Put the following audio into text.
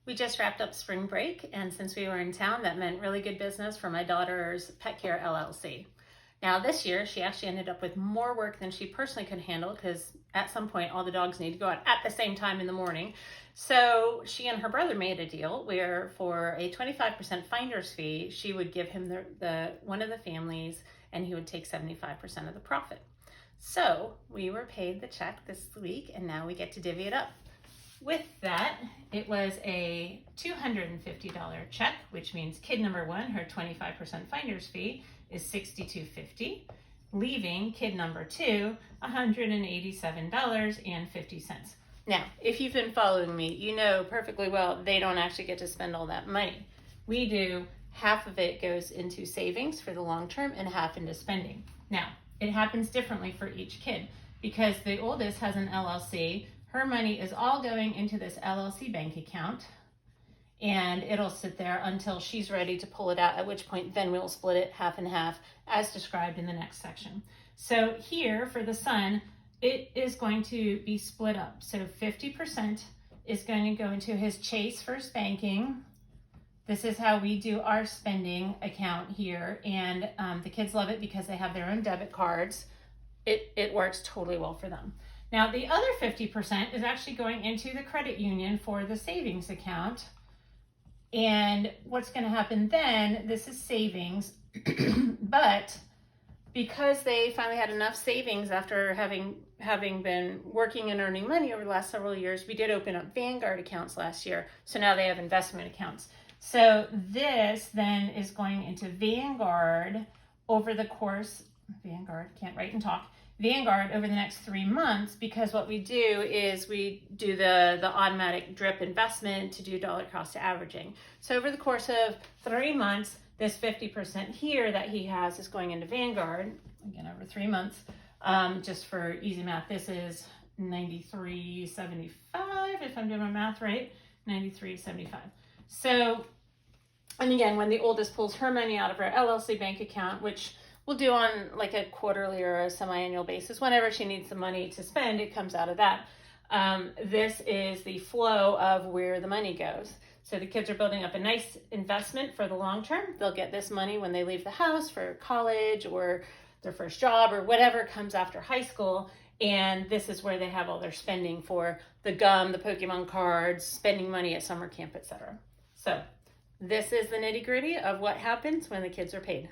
We just wrapped up spring break, and since we were in town, that meant really good business for my daughter's pet care LLC. Now this year, she actually ended up with more work than she personally could handle because at some point all the dogs need to go out at the same time in the morning. So she and her brother made a deal where for a 25% finder's fee, she would give him the one of the families and he would take 75% of the profit. So we were paid the check this week and now we get to divvy it up. With that, it was a $250 check, which means kid number one, her 25% finder's fee is $62.50, leaving kid number two $187.50. Now, if you've been following me, you know perfectly well they don't actually get to spend all that money. We do. Half of it goes into savings for the long term and half into spending. Now, it happens differently for each kid because the oldest has an LLC. Her money is all going into this LLC bank account and it'll sit there until she's ready to pull it out, at which point then we'll split it half and half as described in the next section. So here for the son, it is going to be split up. So 50% is going to go into his Chase First Banking. This is how we do our spending account here. And the kids love it because they have their own debit cards. It works totally well for them. Now, the other 50% is actually going into the credit union for the savings account. And what's going to happen then, this is savings, but because they finally had enough savings after having been working and earning money over the last several years, we did open up Vanguard accounts last year. So now they have investment accounts. So this then is going into Vanguard over the course, Vanguard over the next 3 months, because what we do is we do the automatic drip investment to do dollar cost averaging. So over the course of 3 months, this 50% here that he has is going into Vanguard, again over 3 months. Just for easy math, this is $93.75, if I'm doing my math right, $93.75. So, and again, when the oldest pulls her money out of her LLC bank account, which we'll do on like a quarterly or a semi-annual basis, whenever she needs the money to spend, it comes out of that. This is the flow of where the money goes. So the kids are building up a nice investment for the long term. They'll get this money when they leave the house for college or their first job or whatever comes after high school. And this is where they have all their spending for the gum, the Pokemon cards, spending money at summer camp, etc. So this is the nitty gritty of what happens when the kids are paid.